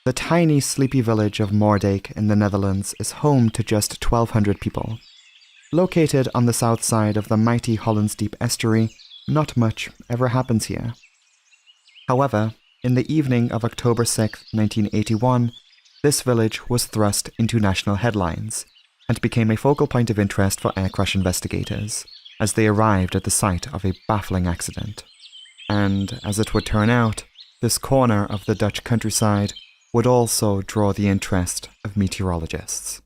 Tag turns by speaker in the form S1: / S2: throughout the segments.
S1: The tiny, sleepy village of Moerdijk in the Netherlands is home to just 1,200 people. Located on the south side of the mighty Hollands Diep estuary, not much ever happens here. However, in the evening of October 6, 1981, this village was thrust into national headlines and became a focal point of interest for air crash investigators as they arrived at the site of a baffling accident. And, as it would turn out, this corner of the Dutch countryside would also draw the interest of meteorologists.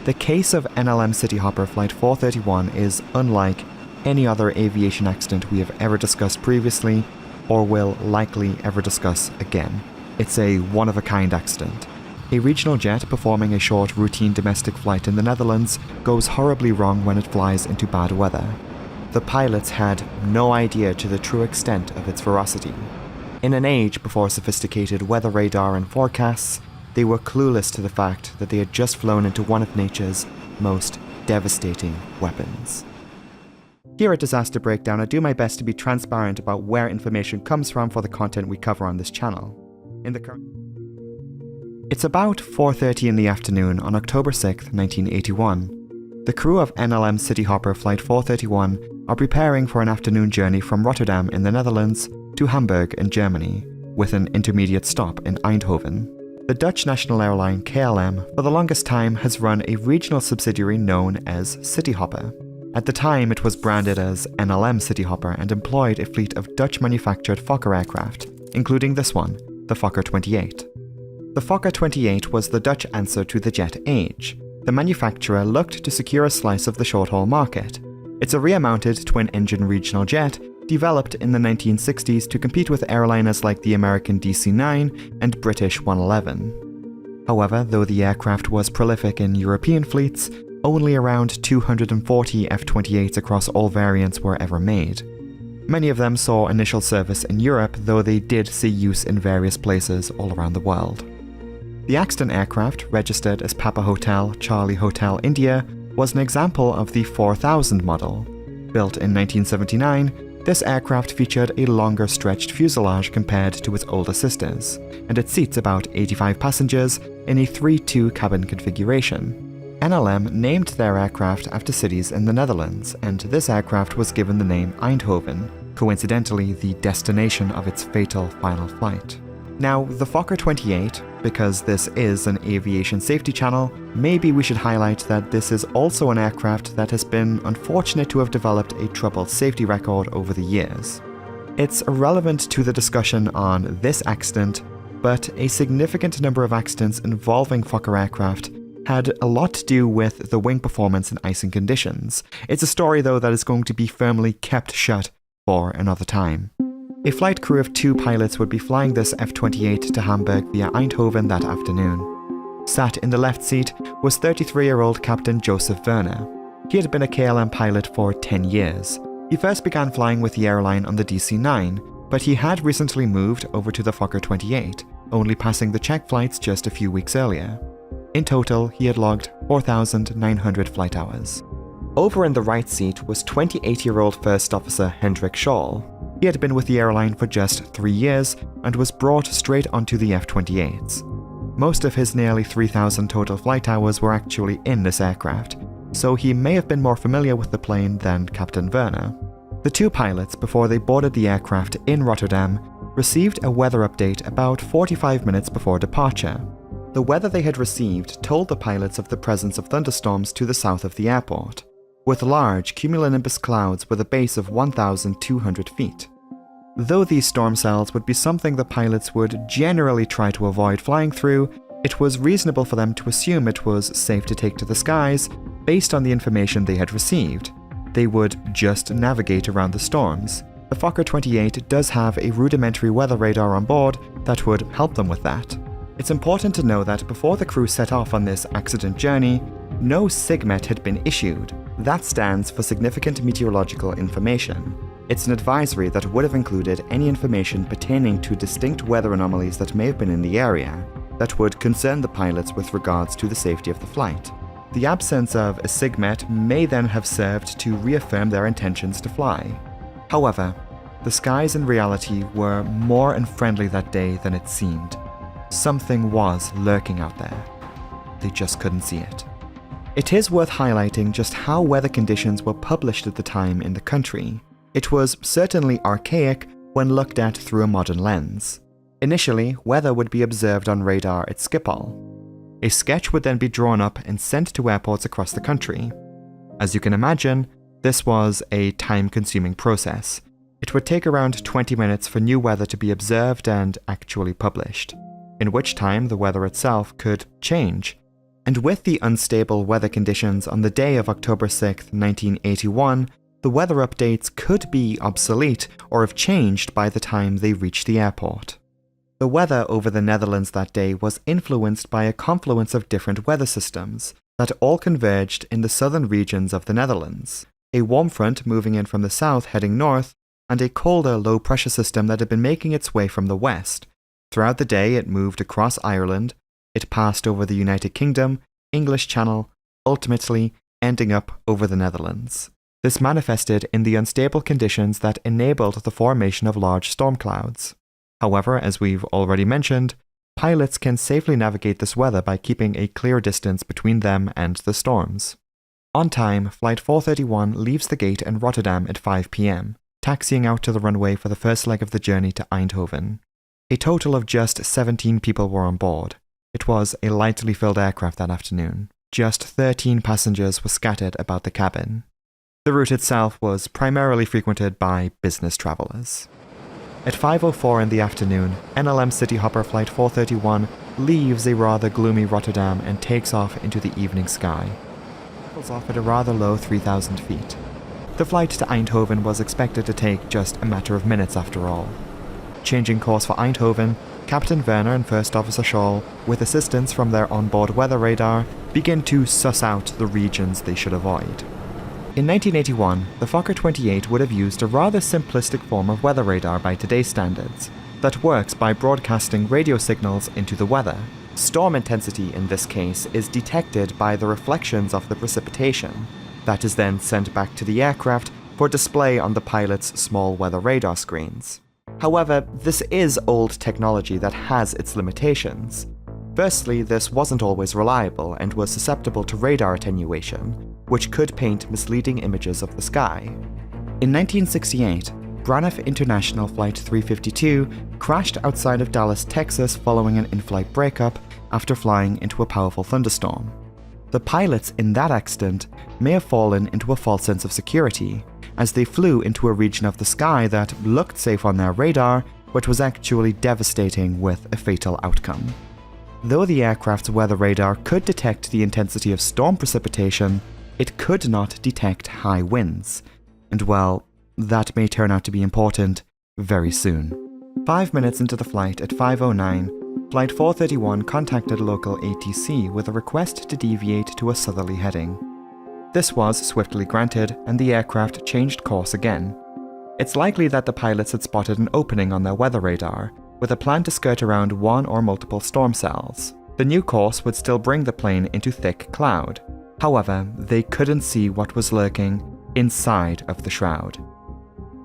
S1: The case of NLM Cityhopper Flight 431 is unlike any other aviation accident we have ever discussed previously or will likely ever discuss again. It's a one-of-a-kind accident. A regional jet performing a short routine domestic flight in the Netherlands goes horribly wrong when it flies into bad weather. The pilots had no idea to the true extent of its ferocity. In an age before sophisticated weather radar and forecasts, they were clueless to the fact that they had just flown into one of nature's most devastating weapons. Here at Disaster Breakdown, I do my best to be transparent about where information comes from for the content we cover on this channel. It's about 4:30 in the afternoon on October 6, 1981. The crew of NLM Cityhopper Flight 431 are preparing for an afternoon journey from Rotterdam in the Netherlands to Hamburg in Germany, with an intermediate stop in Eindhoven. The Dutch national airline KLM for the longest time has run a regional subsidiary known as Cityhopper. At the time, it was branded as NLM Cityhopper and employed a fleet of Dutch-manufactured Fokker aircraft, including this one, the Fokker 28. The Fokker 28 was the Dutch answer to the Jet Age. The manufacturer looked to secure a slice of the short-haul market. It's a rear-mounted twin-engine regional jet developed in the 1960s to compete with airliners like the American DC-9 and British 111. However, though the aircraft was prolific in European fleets, only around 240 F-28s across all variants were ever made. Many of them saw initial service in Europe, though they did see use in various places all around the world. The accident aircraft, registered as Papa Hotel, Charlie Hotel, India, was an example of the 4000 model. Built in 1979, this aircraft featured a longer stretched fuselage compared to its older sisters, and it seats about 85 passengers in a 3-2 cabin configuration. NLM named their aircraft after cities in the Netherlands, and this aircraft was given the name Eindhoven, coincidentally the destination of its fatal final flight. Now, the Fokker 28, because this is an aviation safety channel, maybe we should highlight that this is also an aircraft that has been unfortunate to have developed a troubled safety record over the years. It's irrelevant to the discussion on this accident, but a significant number of accidents involving Fokker aircraft had a lot to do with the wing performance in icing conditions. It's a story, though, that is going to be firmly kept shut for another time. A flight crew of 2 pilots would be flying this F-28 to Hamburg via Eindhoven that afternoon. Sat in the left seat was 33-year-old Captain Joseph Werner. He had been a KLM pilot for 10 years. He first began flying with the airline on the DC-9, but he had recently moved over to the Fokker 28, only passing the check flights just a few weeks earlier. In total, he had logged 4,900 flight hours. Over in the right seat was 28-year-old First Officer Hendrik Scholl. He had been with the airline for just 3 years and was brought straight onto the F-28s. Most of his nearly 3,000 total flight hours were actually in this aircraft, so he may have been more familiar with the plane than Captain Werner. The 2 pilots, before they boarded the aircraft in Rotterdam, received a weather update about 45 minutes before departure. The weather they had received told the pilots of the presence of thunderstorms to the south of the airport, with large cumulonimbus clouds with a base of 1,200 feet. Though these storm cells would be something the pilots would generally try to avoid flying through, it was reasonable for them to assume it was safe to take to the skies based on the information they had received. They would just navigate around the storms. The Fokker 28 does have a rudimentary weather radar on board that would help them with that. It's important to know that before the crew set off on this accident journey, no SIGMET had been issued. That stands for Significant Meteorological Information. It's an advisory that would have included any information pertaining to distinct weather anomalies that may have been in the area that would concern the pilots with regards to the safety of the flight. The absence of a SIGMET may then have served to reaffirm their intentions to fly. However, the skies in reality were more unfriendly that day than it seemed. something was lurking out there. They just couldn't see it. It is worth highlighting just how weather conditions were published at the time in the country. It was certainly archaic when looked at through a modern lens. Initially, weather would be observed on radar at Schiphol. A sketch would then be drawn up and sent to airports across the country. As you can imagine, this was a time-consuming process. It would take around 20 minutes for new weather to be observed and actually published, in which time the weather itself could change. And with the unstable weather conditions on the day of October 6, 1981, the weather updates could be obsolete or have changed by the time they reached the airport. The weather over the Netherlands that day was influenced by a confluence of different weather systems that all converged in the southern regions of the Netherlands. A warm front moving in from the south heading north, and a colder low-pressure system that had been making its way from the west. Throughout the day it moved across Ireland, it passed over the United Kingdom, English Channel, ultimately ending up over the Netherlands. This manifested in the unstable conditions that enabled the formation of large storm clouds. However, as we've already mentioned, pilots can safely navigate this weather by keeping a clear distance between them and the storms. On time, Flight 431 leaves the gate in Rotterdam at 5 p.m, taxiing out to the runway for the first leg of the journey to Eindhoven. A total of just 17 people were on board. It was a lightly filled aircraft that afternoon. Just 13 passengers were scattered about the cabin. The route itself was primarily frequented by business travelers. At 5:04 in the afternoon, NLM City Hopper Flight 431 leaves a rather gloomy Rotterdam and takes off into the evening sky. It levels off at a rather low 3,000 feet. The flight to Eindhoven was expected to take just a matter of minutes after all. Changing course for Eindhoven, Captain Werner and First Officer Scholl, with assistance from their onboard weather radar, begin to suss out the regions they should avoid. In 1981, the Fokker 28 would have used a rather simplistic form of weather radar by today's standards, that works by broadcasting radio signals into the weather. Storm intensity in this case is detected by the reflections of the precipitation, that is then sent back to the aircraft for display on the pilot's small weather radar screens. However, this is old technology that has its limitations. Firstly, this wasn't always reliable and was susceptible to radar attenuation, which could paint misleading images of the sky. In 1968, Braniff International Flight 352 crashed outside of Dallas, Texas following an in-flight breakup after flying into a powerful thunderstorm. The pilots in that accident may have fallen into a false sense of security, as they flew into a region of the sky that looked safe on their radar, but was actually devastating with a fatal outcome. Though the aircraft's weather radar could detect the intensity of storm precipitation, it could not detect high winds. And well, that may turn out to be important very soon. 5 minutes into the flight at 5:09, Flight 431 contacted local ATC with a request to deviate to a southerly heading. This was swiftly granted, and the aircraft changed course again. It's likely that the pilots had spotted an opening on their weather radar, with a plan to skirt around one or multiple storm cells. The new course would still bring the plane into thick cloud. However, they couldn't see what was lurking inside of the shroud.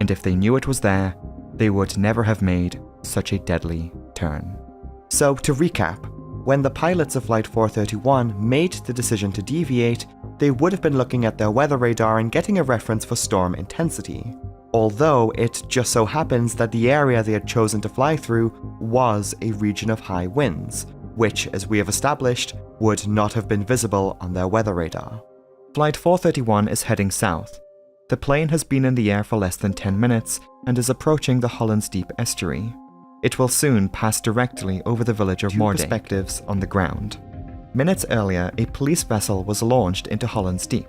S1: And if they knew it was there, they would never have made such a deadly turn. So, to recap, when the pilots of Flight 431 made the decision to deviate, they would have been looking at their weather radar and getting a reference for storm intensity. Although it just so happens that the area they had chosen to fly through was a region of high winds, which, as we have established, would not have been visible on their weather radar. Flight 431 is heading south. The plane has been in the air for less than 10 minutes and is approaching the Hollands Diep estuary. It will soon pass directly over the village of Moerdijk. Perspectives on the ground. Minutes earlier, a police vessel was launched into Hollands Diep.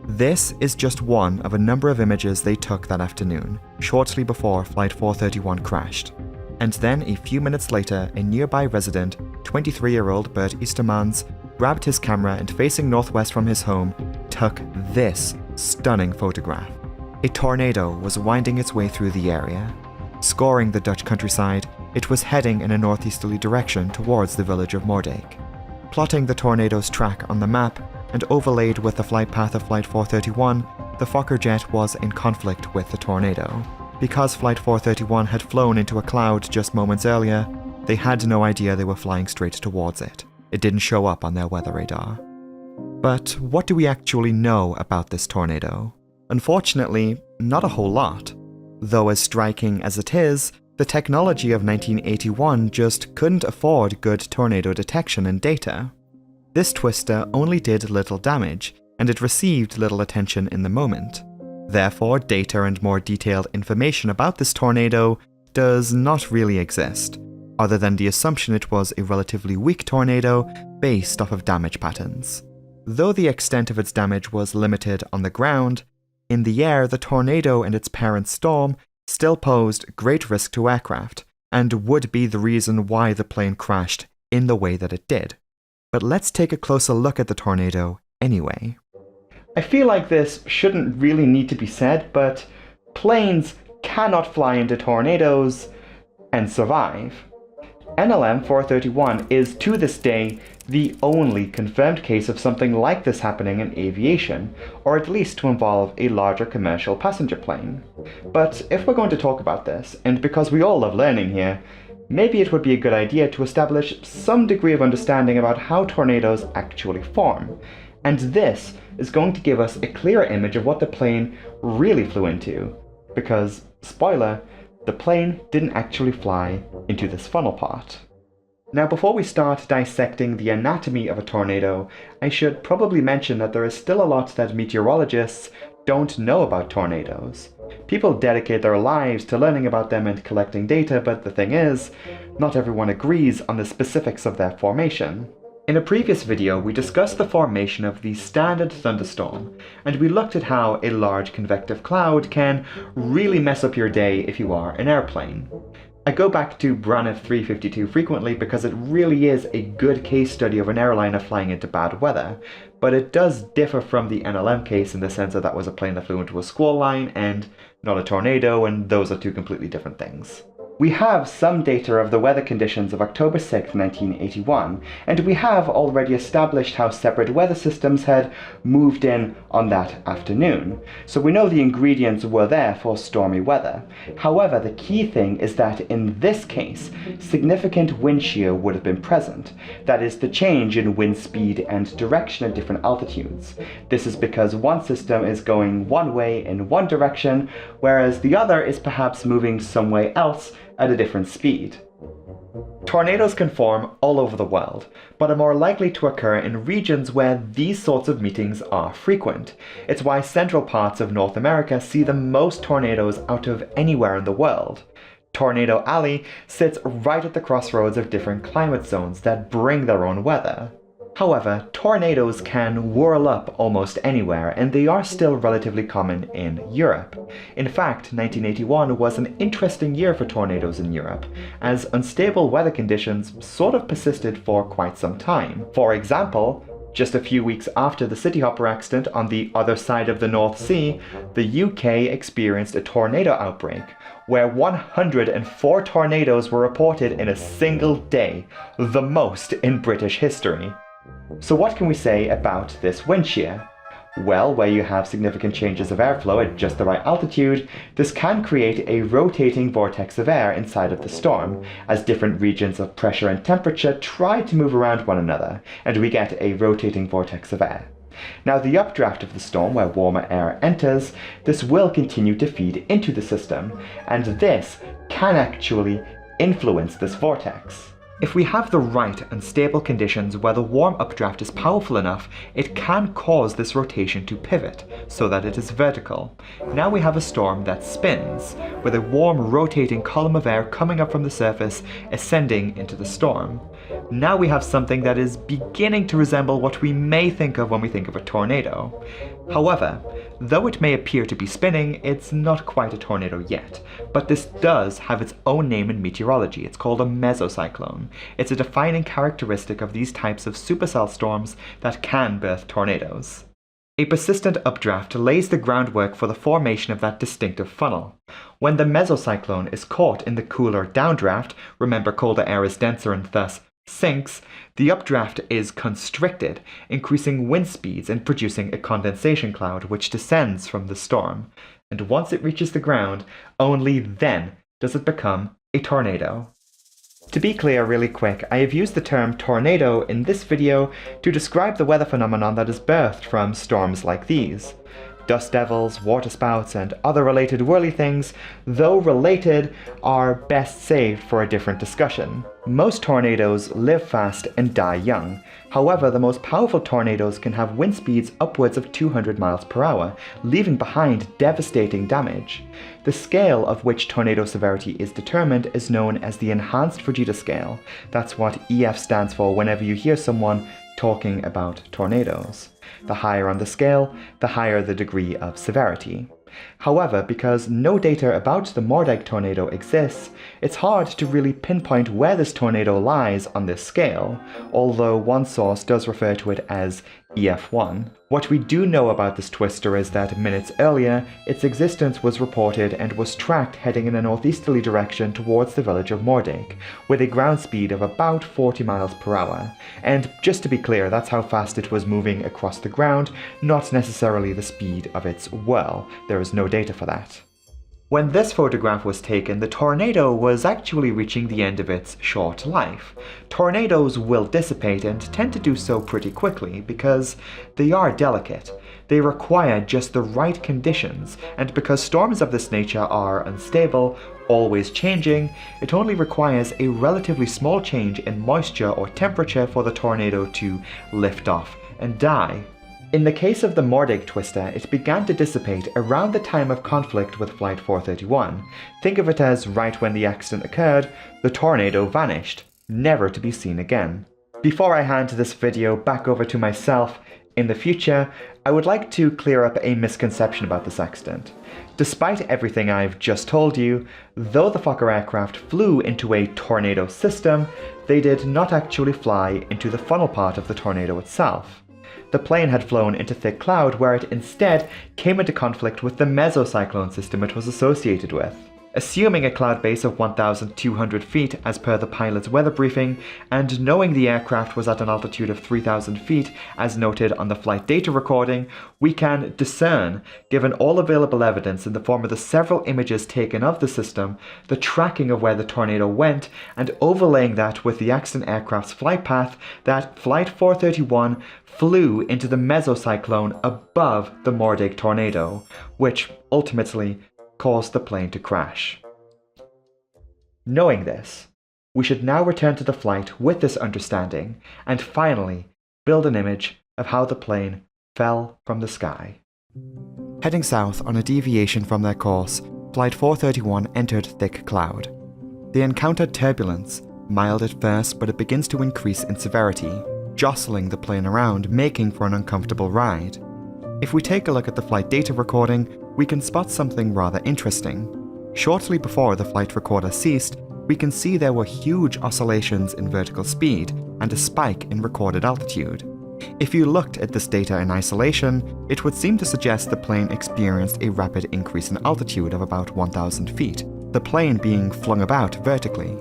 S1: This is just one of a number of images they took that afternoon, shortly before Flight 431 crashed. And then a few minutes later, a nearby resident, 23-year-old Bert Eastermans, grabbed his camera and facing northwest from his home, took this stunning photograph. A tornado was winding its way through the area. Scoring the Dutch countryside, it was heading in a northeasterly direction towards the village of Moerdijk. Plotting the tornado's track on the map, and overlaid with the flight path of Flight 431, the Fokker jet was in conflict with the tornado. Because Flight 431 had flown into a cloud just moments earlier, They had no idea they were flying straight towards it. It didn't show up on their weather radar. But what do we actually know about this tornado? Unfortunately, not a whole lot. Though as striking as it is, the technology of 1981 just couldn't afford good tornado detection and data. This twister only did little damage, and it received little attention in the moment. Therefore, data and more detailed information about this tornado does not really exist, other than the assumption it was a relatively weak tornado based off of damage patterns. Though the extent of its damage was limited on the ground, in the air the tornado and its parent storm still posed great risk to aircraft, and would be the reason why the plane crashed in the way that it did. But let's take a closer look at the tornado anyway. I feel like this shouldn't really need to be said, but planes cannot fly into tornadoes and survive. NLM 431 is to this day the only confirmed case of something like this happening in aviation, or at least to involve a larger commercial passenger plane. But if we're going to talk about this, and because we all love learning here, maybe it would be a good idea to establish some degree of understanding about how tornadoes actually form. And this is going to give us a clearer image of what the plane really flew into. Because, spoiler, the plane didn't actually fly into this funnel part. Now, before we start dissecting the anatomy of a tornado, I should probably mention that there is still a lot that meteorologists don't know about tornadoes. People dedicate their lives to learning about them and collecting data, but the thing is, not everyone agrees on the specifics of their formation. In a previous video, we discussed the formation of the standard thunderstorm, and we looked at how a large convective cloud can really mess up your day if you are an airplane. I go back to Braniff 352 frequently because it really is a good case study of an airliner flying into bad weather, but it does differ from the NLM case in the sense that that was a plane that flew into a squall line and not a tornado, and those are two completely different things. We have some data of the weather conditions of October 6, 1981, and we have already established how separate weather systems had moved in on that afternoon, so we know the ingredients were there for stormy weather. However, the key thing is that in this case, significant wind shear would have been present, that is, the change in wind speed and direction at different altitudes. This is because one system is going one way in one direction, whereas the other is perhaps moving some way else at a different speed. Tornadoes can form all over the world, but are more likely to occur in regions where these sorts of meetings are frequent. It's why central parts of North America see the most tornadoes out of anywhere in the world. Tornado Alley sits right at the crossroads of different climate zones that bring their own weather. However, tornadoes can whirl up almost anywhere, and they are still relatively common in Europe. In fact, 1981 was an interesting year for tornadoes in Europe, as unstable weather conditions sort of persisted for quite some time. For example, just a few weeks after the City Hopper accident on the other side of the North Sea, the UK experienced a tornado outbreak, where 104 tornadoes were reported in a single day, the most in British history. So what can we say about this wind shear? Well, where you have significant changes of airflow at just the right altitude, this can create a rotating vortex of air inside of the storm, as different regions of pressure and temperature try to move around one another, and we get a rotating vortex of air. Now, the updraft of the storm, where warmer air enters, this will continue to feed into the system, and this can actually influence this vortex. If we have the right and stable conditions where the warm updraft is powerful enough, it can cause this rotation to pivot, so that it is vertical. Now we have a storm that spins, with a warm rotating column of air coming up from the surface, ascending into the storm. Now we have something that is beginning to resemble what we may think of when we think of a tornado. However, though it may appear to be spinning, it's not quite a tornado yet. But this does have its own name in meteorology. It's called a mesocyclone. It's a defining characteristic of these types of supercell storms that can birth tornadoes. A persistent updraft lays the groundwork for the formation of that distinctive funnel. When the mesocyclone is caught in the cooler downdraft, remember colder air is denser and thus sinks, the updraft is constricted, increasing wind speeds and producing a condensation cloud which descends from the storm. And once it reaches the ground, only then does it become a tornado. To be clear really quick, I have used the term tornado in this video to describe the weather phenomenon that is birthed from storms like these. Dust devils, waterspouts, and other related whirly things, though related, are best saved for a different discussion. Most tornadoes live fast and die young. However, the most powerful tornadoes can have wind speeds upwards of 200 miles per hour, leaving behind devastating damage. The scale of which tornado severity is determined is known as the Enhanced Fujita Scale. That's what EF stands for whenever you hear someone talking about tornadoes. The higher on the scale, the higher the degree of severity. However, because no data about the Moerdijk tornado exists, it's hard to really pinpoint where this tornado lies on this scale, although one source does refer to it as EF1. What we do know about this twister is that minutes earlier, its existence was reported and was tracked heading in a northeasterly direction towards the village of Moerdijk, with a ground speed of about 40 miles per hour. And just to be clear, that's how fast it was moving across the ground, not necessarily the speed of its whirl. There is no data for that. When this photograph was taken, the tornado was actually reaching the end of its short life. Tornadoes will dissipate and tend to do so pretty quickly because they are delicate. They require just the right conditions, and because storms of this nature are unstable, always changing, it only requires a relatively small change in moisture or temperature for the tornado to lift off and die. In the case of the Moerdijk twister, it began to dissipate around the time of conflict with Flight 431. Think of it as right when the accident occurred, the tornado vanished, never to be seen again. Before I hand this video back over to myself, in the future, I would like to clear up a misconception about this accident. Despite everything I've just told you, though the Fokker aircraft flew into a tornado system, they did not actually fly into the funnel part of the tornado itself. The plane had flown into thick cloud where it instead came into conflict with the mesocyclone system it was associated with. Assuming a cloud base of 1,200 feet as per the pilot's weather briefing, and knowing the aircraft was at an altitude of 3,000 feet as noted on the flight data recording, we can discern, given all available evidence in the form of the several images taken of the system, the tracking of where the tornado went, and overlaying that with the accident aircraft's flight path, that Flight 431 flew into the mesocyclone above the Moerdijk tornado, which ultimately caused the plane to crash. Knowing this, we should now return to the flight with this understanding and finally build an image of how the plane fell from the sky. Heading south on a deviation from their course, Flight 431 entered thick cloud. They encountered turbulence, mild at first, but it begins to increase in severity, jostling the plane around, making for an uncomfortable ride. If we take a look at the flight data recording, we can spot something rather interesting. Shortly before the flight recorder ceased, we can see there were huge oscillations in vertical speed and a spike in recorded altitude. If you looked at this data in isolation, it would seem to suggest the plane experienced a rapid increase in altitude of about 1,000 feet, the plane being flung about vertically.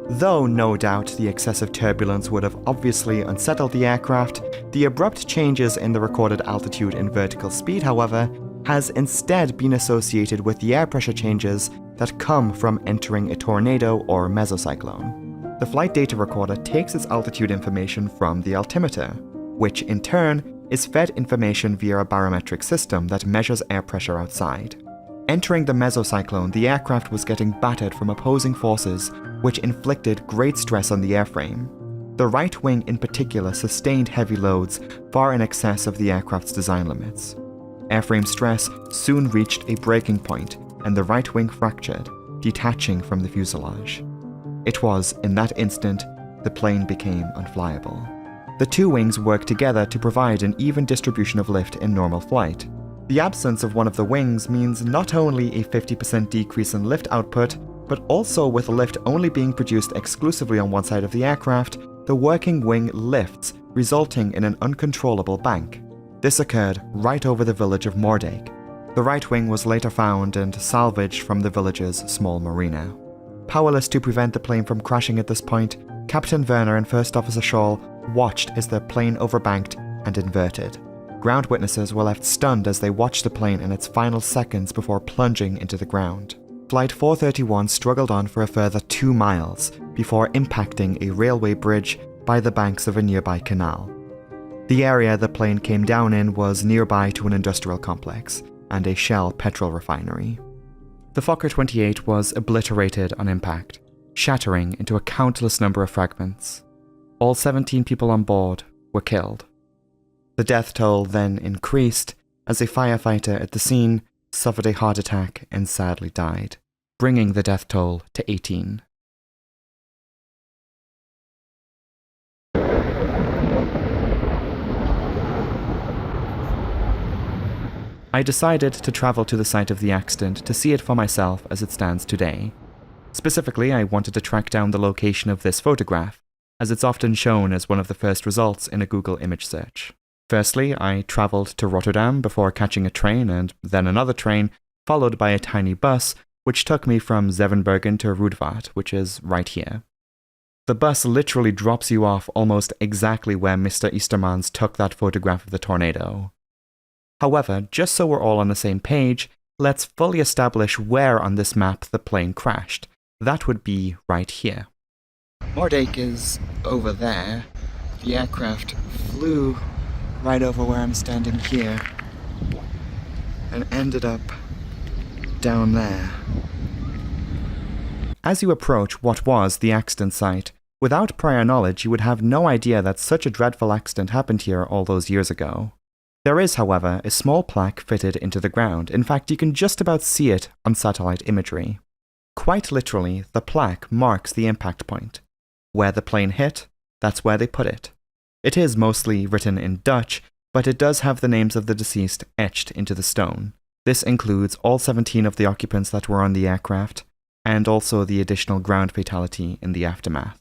S1: Though no doubt the excessive turbulence would have obviously unsettled the aircraft, the abrupt changes in the recorded altitude and vertical speed, however, has instead been associated with the air pressure changes that come from entering a tornado or mesocyclone. The flight data recorder takes its altitude information from the altimeter, which in turn is fed information via a barometric system that measures air pressure outside. Entering the mesocyclone, the aircraft was getting battered from opposing forces, which inflicted great stress on the airframe. The right wing in particular sustained heavy loads far in excess of the aircraft's design limits. Airframe stress soon reached a breaking point, and the right wing fractured, detaching from the fuselage. It was, in that instant, the plane became unflyable. The two wings worked together to provide an even distribution of lift in normal flight. The absence of one of the wings means not only a 50% decrease in lift output, but also with lift only being produced exclusively on one side of the aircraft, the working wing lifts, resulting in an uncontrollable bank. This occurred right over the village of Moerdijk. The right wing was later found and salvaged from the village's small marina. Powerless to prevent the plane from crashing at this point, Captain Werner and First Officer Scholl watched as the plane overbanked and inverted. Ground witnesses were left stunned as they watched the plane in its final seconds before plunging into the ground. Flight 431 struggled on for a further 2 miles before impacting a railway bridge by the banks of a nearby canal. The area the plane came down in was nearby to an industrial complex and a Shell petrol refinery. The Fokker 28 was obliterated on impact, shattering into a countless number of fragments. All 17 people on board were killed. The death toll then increased as a firefighter at the scene suffered a heart attack and sadly died, bringing the death toll to 18. I decided to travel to the site of the accident to see it for myself as it stands today. Specifically, I wanted to track down the location of this photograph, as it's often shown as one of the first results in a Google image search. Firstly, I travelled to Rotterdam before catching a train and then another train, followed by a tiny bus, which took me from Zevenbergen to Rudvaart, which is right here. The bus literally drops you off almost exactly where Mr. Eastermans took that photograph of the tornado. However, just so we're all on the same page, let's fully establish where on this map the plane crashed. That would be right here. Moerdijk is over there. The aircraft flew right over where I'm standing here and ended up down there. As you approach what was the accident site, without prior knowledge you would have no idea that such a dreadful accident happened here all those years ago. There is, however, a small plaque fitted into the ground. In fact, you can just about see it on satellite imagery. Quite literally, the plaque marks the impact point. Where the plane hit, that's where they put it. It is mostly written in Dutch, but it does have the names of the deceased etched into the stone. This includes all 17 of the occupants that were on the aircraft, and also the additional ground fatality in the aftermath.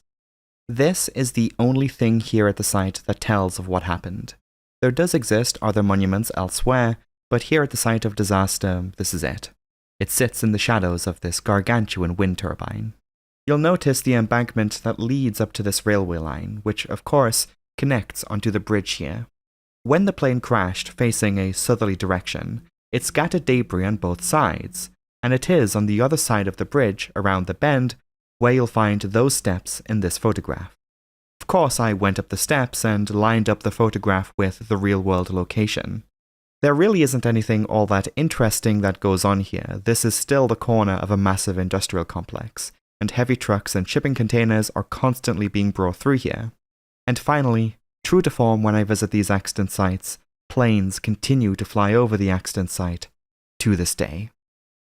S1: This is the only thing here at the site that tells of what happened. There does exist other monuments elsewhere, but here at the site of disaster, this is it. It sits in the shadows of this gargantuan wind turbine. You'll notice the embankment that leads up to this railway line, which, of course, connects onto the bridge here. When the plane crashed facing a southerly direction, it scattered debris on both sides, and it is on the other side of the bridge, around the bend, where you'll find those steps in this photograph. Of course, I went up the steps and lined up the photograph with the real-world location. There really isn't anything all that interesting that goes on here. This is still the corner of a massive industrial complex, and heavy trucks and shipping containers are constantly being brought through here. And finally, true to form when I visit these accident sites, planes continue to fly over the accident site to this day.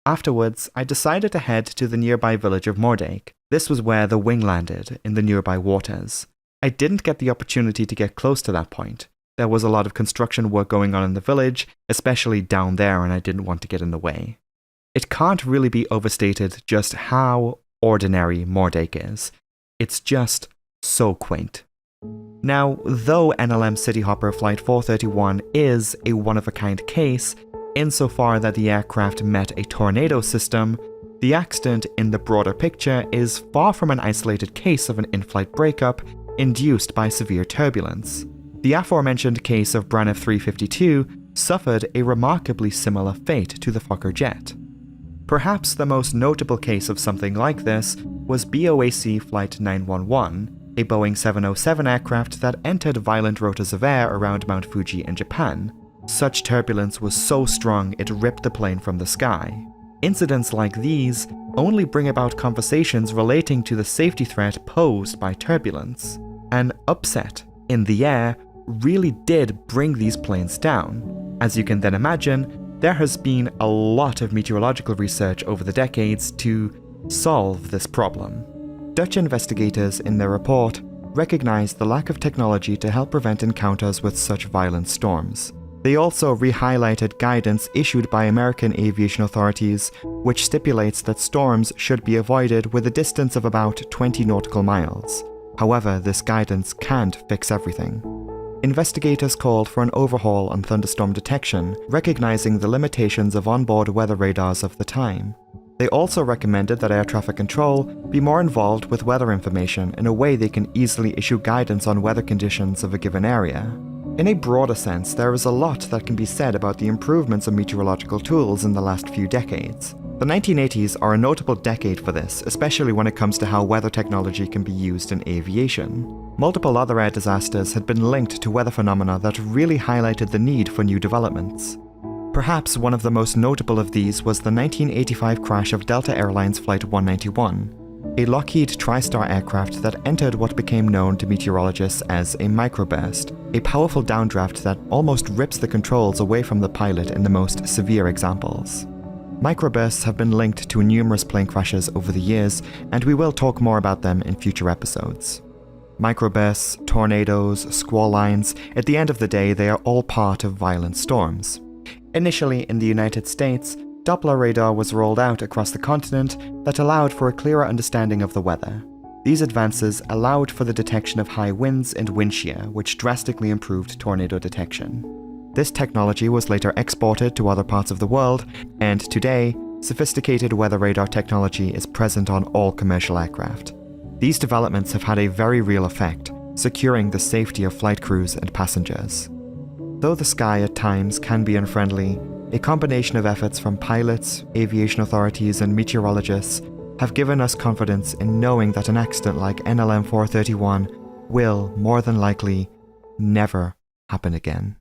S1: Afterwards, I decided to head to the nearby village of Moerdijk. This was where the wing landed, in the nearby waters. I didn't get the opportunity to get close to that point. There was a lot of construction work going on in the village, especially down there, and I didn't want to get in the way. It can't really be overstated just how ordinary Moerdijk is. It's just so quaint. Now, though NLM Cityhopper Flight 431 is a one-of-a-kind case, insofar that the aircraft met a tornado system, the accident in the broader picture is far from an isolated case of an in-flight breakup induced by severe turbulence. The aforementioned case of Braniff 352 suffered a remarkably similar fate to the Fokker jet. Perhaps the most notable case of something like this was BOAC Flight 911, a Boeing 707 aircraft that entered violent rotas of air around Mount Fuji in Japan. Such turbulence was so strong it ripped the plane from the sky. Incidents like these only bring about conversations relating to the safety threat posed by turbulence. An upset in the air really did bring these planes down. As you can then imagine, there has been a lot of meteorological research over the decades to solve this problem. Dutch investigators in their report recognized the lack of technology to help prevent encounters with such violent storms. They also re-highlighted guidance issued by American aviation authorities, which stipulates that storms should be avoided with a distance of about 20 nautical miles. However, this guidance can't fix everything. Investigators called for an overhaul on thunderstorm detection, recognizing the limitations of onboard weather radars of the time. They also recommended that air traffic control be more involved with weather information in a way they can easily issue guidance on weather conditions of a given area. In a broader sense, there is a lot that can be said about the improvements of meteorological tools in the last few decades. The 1980s are a notable decade for this, especially when it comes to how weather technology can be used in aviation. Multiple other air disasters had been linked to weather phenomena that really highlighted the need for new developments. Perhaps one of the most notable of these was the 1985 crash of Delta Airlines Flight 191, a Lockheed TriStar aircraft that entered what became known to meteorologists as a microburst, a powerful downdraft that almost rips the controls away from the pilot in the most severe examples. Microbursts have been linked to numerous plane crashes over the years, and we will talk more about them in future episodes. Microbursts, tornadoes, squall lines, at the end of the day they are all part of violent storms. Initially in the United States, Doppler radar was rolled out across the continent that allowed for a clearer understanding of the weather. These advances allowed for the detection of high winds and wind shear, which drastically improved tornado detection. This technology was later exported to other parts of the world, and today, sophisticated weather radar technology is present on all commercial aircraft. These developments have had a very real effect, securing the safety of flight crews and passengers. Though the sky at times can be unfriendly, a combination of efforts from pilots, aviation authorities, and meteorologists have given us confidence in knowing that an accident like NLM 431 will, more than likely, never happen again.